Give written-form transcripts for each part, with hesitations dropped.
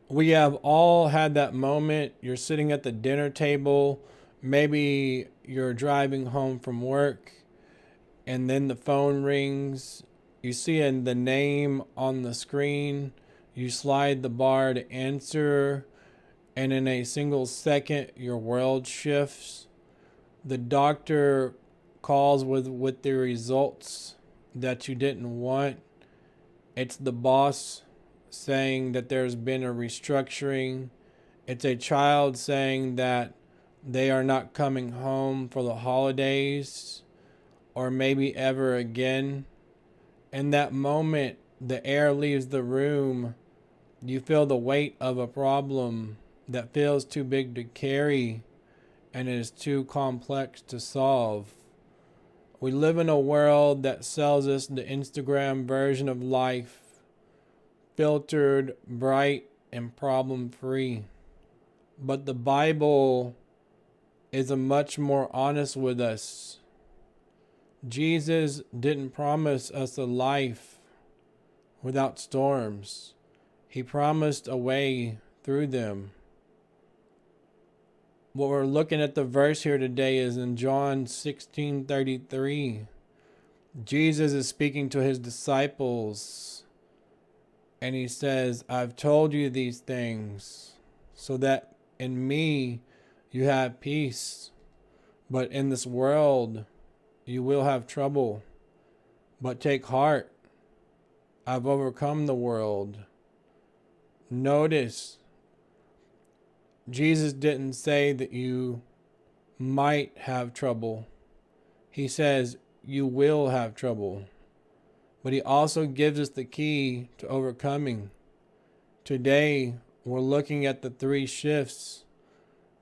We have all had that moment. You're sitting at the dinner table, maybe you're driving home from work, and then the phone rings. You see the name on the screen, you slide the bar to answer, and in a single second, your world shifts. The doctor calls with the results that you didn't want. It's the boss saying that there's been a restructuring. It's a child saying that they are not coming home for the holidays or maybe ever again. In that moment, the air leaves the room. You feel the weight of a problem that feels too big to carry and is too complex to solve. We live in a world that sells us the Instagram version of life, filtered, bright, and problem free. But the Bible is a much more honest with us. Jesus didn't promise us a life without storms. He promised a way through them. What we're looking at the verse here today is in John 16:33. Jesus is speaking to his disciples and he says, I've told you these things so that in me you have peace, but in this world you will have trouble. But take heart, I've overcome the world. Notice, Jesus didn't say that you might have trouble. He says you will have trouble. But he also gives us the key to overcoming. Today, we're looking at the 3 shifts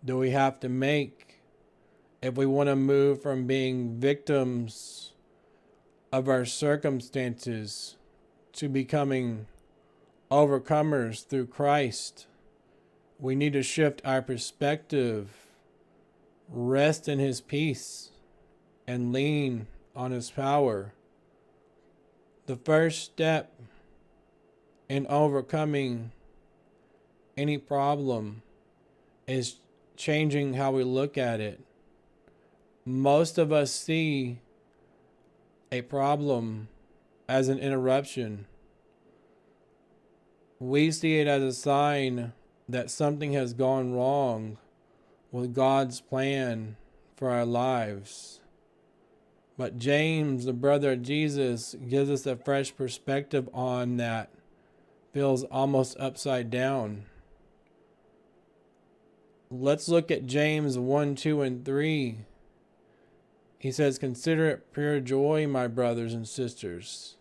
that we have to make if we want to move from being victims of our circumstances to becoming overcomers through Christ. We need to shift our perspective, rest in his peace, and lean on his power. The first step in overcoming any problem is changing how we look at it. Most of us see a problem as an interruption. We see it as a sign that something has gone wrong with God's plan for our lives. But James, the brother of Jesus, gives us a fresh perspective on that. Feels almost upside down. Let's look at James 1, 2, and 3. He says, consider it pure joy, my brothers and sisters,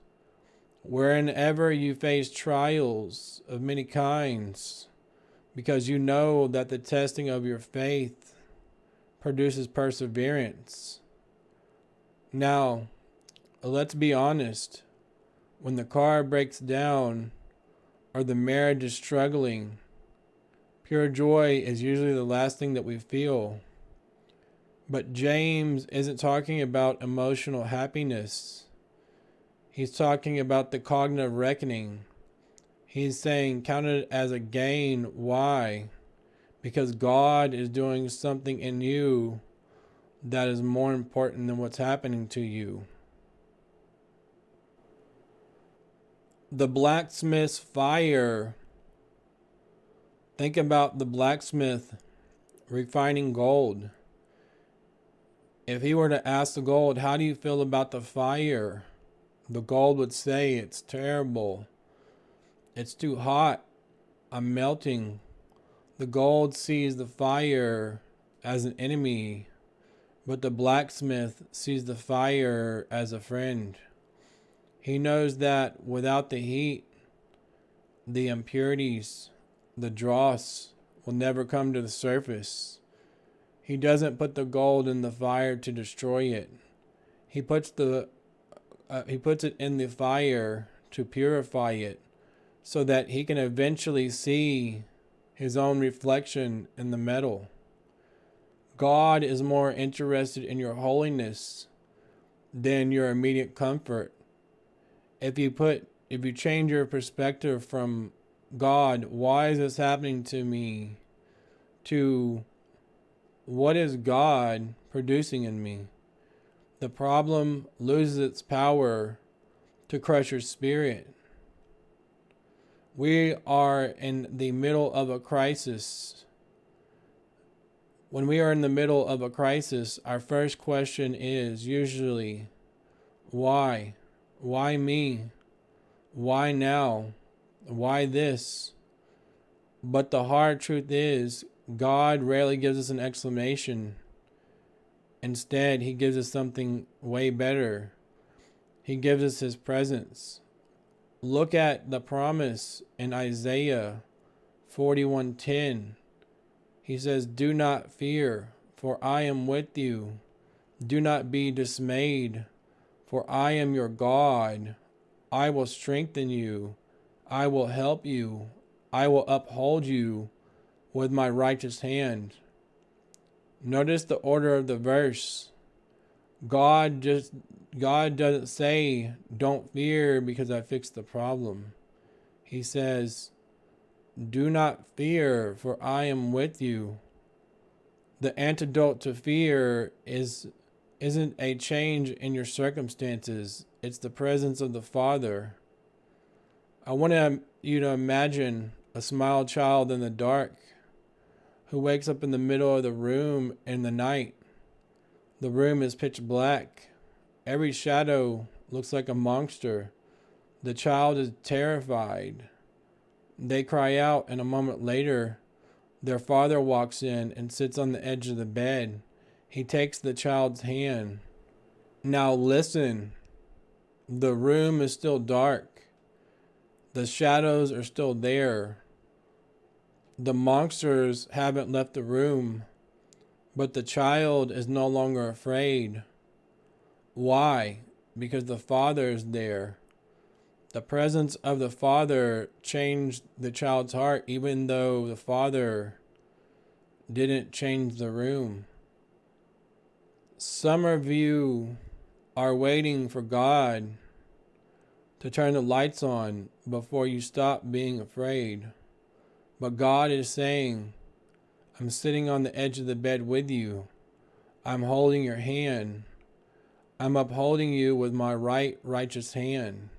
whenever you face trials of many kinds, because you know that the testing of your faith produces perseverance. Now, let's be honest. When the car breaks down or the marriage is struggling, pure joy is usually the last thing that we feel. But James isn't talking about emotional happiness. He's talking about the cognitive reckoning. He's saying count it as a gain. Why? Because God is doing something in you that is more important than what's happening to you. The blacksmith's fire. Think about the blacksmith refining gold. If he were to ask the gold, how do you feel about the fire? The gold would say, it's terrible. It's too hot. I'm melting. The gold sees the fire as an enemy, but the dross sees the fire as a friend. He knows that without the heat, the impurities, the dross will never come to the surface. He doesn't put the gold in the fire to destroy it. He puts it in the fire to purify it, so that he can eventually see his own reflection in the metal. God is more interested in your holiness than your immediate comfort. If you change your perspective from God, why is this happening to me? To what is God producing in me? The problem loses its power to crush your spirit. We are in the middle of a crisis. When we are in the middle of a crisis, our first question is usually, why? Why me? Why now? Why this? But the hard truth is, God rarely gives us an explanation. Instead, He gives us something way better. He gives us His presence. Look at the promise in Isaiah 41:10. He says, "Do not fear, for I am with you. Do not be dismayed, for I am your God. I will strengthen you. I will help you. I will uphold you with my righteous hand." Notice the order of the verse. God doesn't say, "Don't fear because I fixed the problem." He says, "Do not fear, for I am with you." The antidote to fear isn't a change in your circumstances. It's the presence of the Father. I want you to imagine a small child in the dark who wakes up in the middle of the room in the night. The room is pitch black. Every shadow looks like a monster. The child is terrified. They cry out, and a moment later, their father walks in and sits on the edge of the bed. He takes the child's hand. Now listen. The room is still dark. The shadows are still there. The monsters haven't left the room, but the child is no longer afraid. Why? Because the Father is there. The presence of the Father changed the child's heart, even though the Father didn't change the room. Some of you are waiting for God to turn the lights on before you stop being afraid. But God is saying, "I'm sitting on the edge of the bed with you. I'm holding your hand. I'm upholding you with my righteous hand."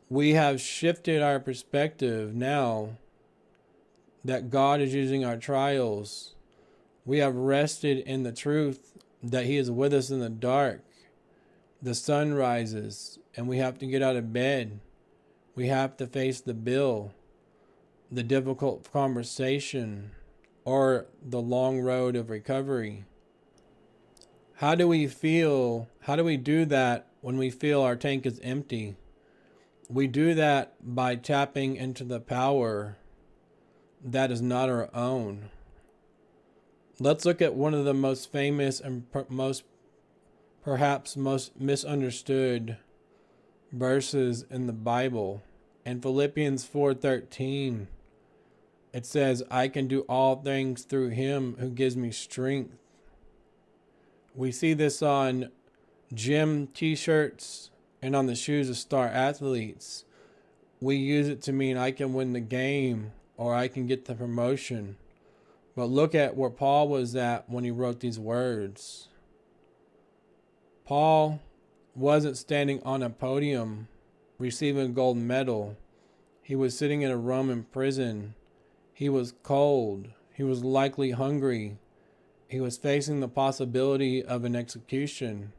We have shifted our perspective now that God is using our trials. We have rested in the truth that He is with us in the dark. The sun rises and we have to get out of bed. We have to face the bill, the difficult conversation, or the long road of recovery. How do we do that when we feel our tank is empty? We do that by tapping into the power that is not our own. Let's look at one of the most famous and perhaps most misunderstood verses in the Bible. In Philippians 4:13, it says, "I can do all things through Him who gives me strength." We see this on gym t-shirts and on the shoes of star athletes. We use it to mean I can win the game or I can get the promotion. But look at where Paul was at when he wrote these words. Paul wasn't standing on a podium receiving a gold medal. He was sitting in a Roman prison. He was cold. He was likely hungry. He was facing the possibility of an execution.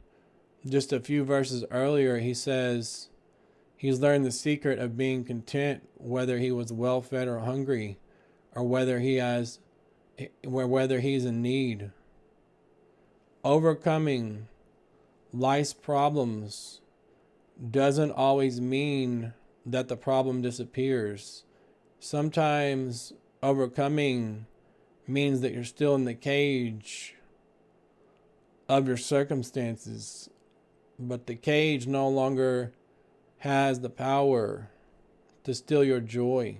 Just a few verses earlier, he says he's learned the secret of being content, whether he was well fed or hungry, or whether he's in need. Overcoming life's problems doesn't always mean that the problem disappears. Sometimes overcoming means that you're still in the cage of your circumstances, but the cage no longer has the power to steal your joy.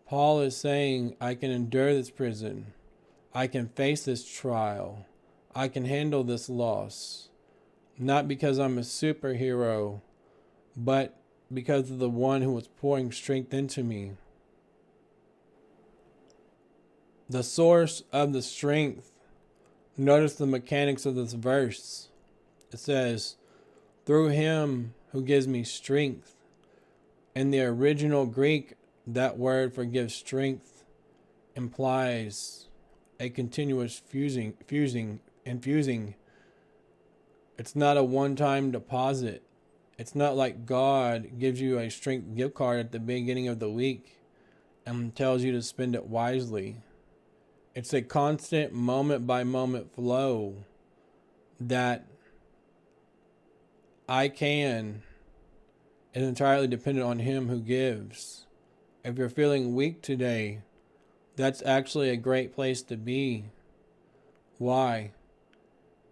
Paul is saying, I can endure this prison. I can face this trial. I can handle this loss. Not because I'm a superhero, but because of the one who was pouring strength into me. The source of the strength. Notice the mechanics of this verse. It says, through him who gives me strength. In the original Greek, that word for give strength implies a continuous infusing. It's not a one-time deposit. It's not like God gives you a strength gift card at the beginning of the week and tells you to spend it wisely. It's a constant moment by moment flow that is entirely dependent on him who gives. If you're feeling weak today, that's actually a great place to be. Why?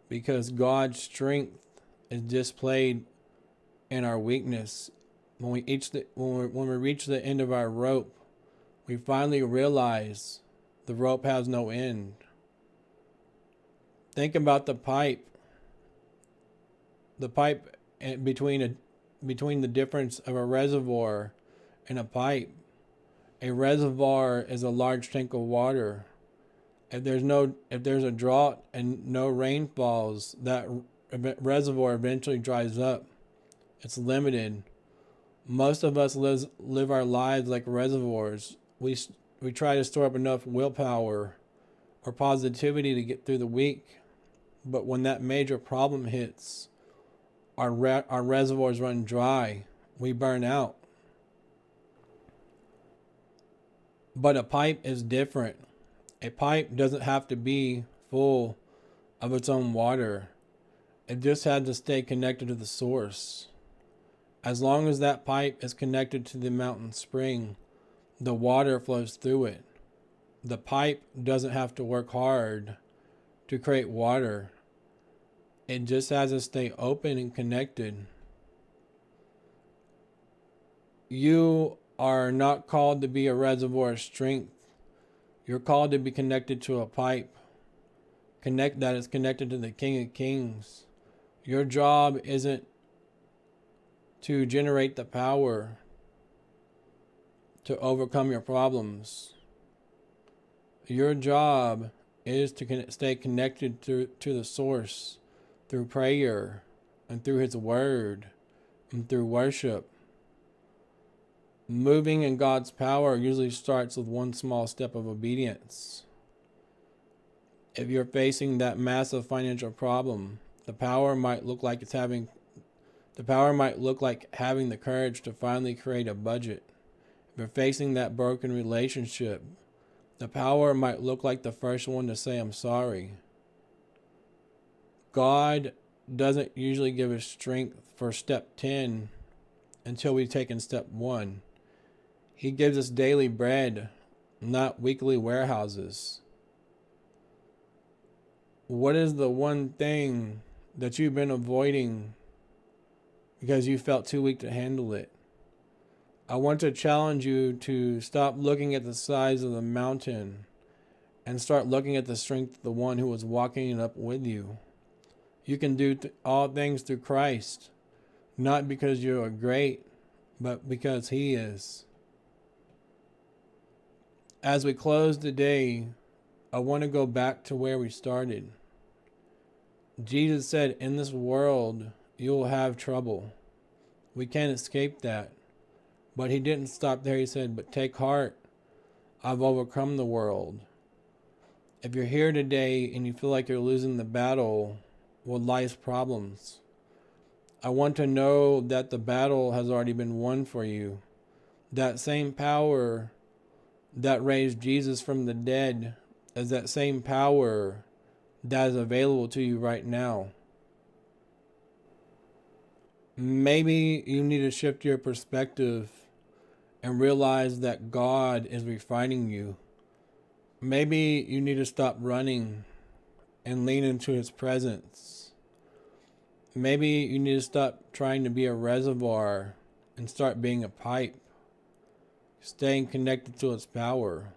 Because God's strength is displayed in our weakness. When we reach the end of our rope, we finally realize the rope has no end. Think about the pipe. The pipe between the difference of a reservoir and a pipe. A reservoir is a large tank of water. If there's a drought and no rain falls, that reservoir eventually dries up. It's limited. Most of us live our lives like reservoirs. We try to store up enough willpower or positivity to get through the week, but when that major problem hits, our reservoirs run dry. We burn out. But a pipe is different. A pipe doesn't have to be full of its own water. It just has to stay connected to the source. As long as that pipe is connected to the mountain spring, the water flows through it. The pipe doesn't have to work hard to create water. It just has to stay open and connected. You are not called to be a reservoir of strength. You're called to be connected to a pipe. That is connected to the King of Kings. Your job isn't to generate the power to overcome your problems. Your job is to stay connected to the source through prayer and through his word and through worship. Moving in God's power usually starts with one small step of obedience. If you're facing that massive financial problem, the power might look like having the courage to finally create a budget. If you're facing that broken relationship, the power might look like the first one to say, I'm sorry. God doesn't usually give us strength for step 10 until we've taken step 1. He gives us daily bread, not weekly warehouses. What is the one thing that you've been avoiding because you felt too weak to handle it? I want to challenge you to stop looking at the size of the mountain and start looking at the strength of the one who was walking it up with you. You can do all things through Christ, not because you are great, but because he is. As we close today, I want to go back to where we started. Jesus said, in this world, you will have trouble. We can't escape that. But he didn't stop there. He said, but take heart. I've overcome the world. If you're here today and you feel like you're losing the battle with life's problems, I want to know that the battle has already been won for you. That same power that raised Jesus from the dead is that same power that is available to you right now. Maybe you need to shift your perspective and realize that God is refining you. Maybe you need to stop running and lean into his presence. Maybe you need to stop trying to be a reservoir and start being a pipe, staying connected to its power.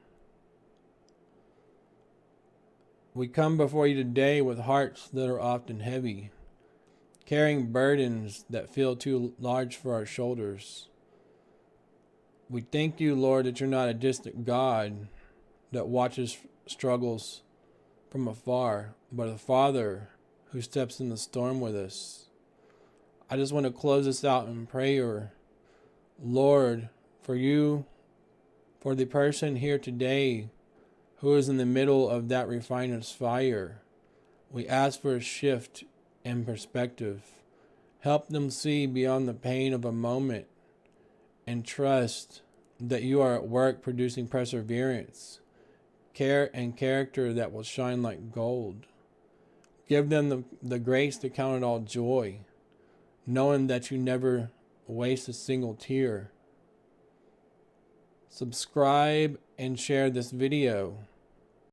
We come before you today with hearts that are often heavy, carrying burdens that feel too large for our shoulders. We thank you, Lord, that you're not a distant God that watches struggles from afar, but a Father who steps in the storm with us. I just want to close this out in prayer. Lord, for you, for the person here today who is in the middle of that refiner's fire, we ask for a shift in perspective. Help them see beyond the pain of a moment and trust that you are at work producing perseverance, care, and character that will shine like gold. Give them the grace to count it all joy, knowing that you never waste a single tear. Subscribe and share this video.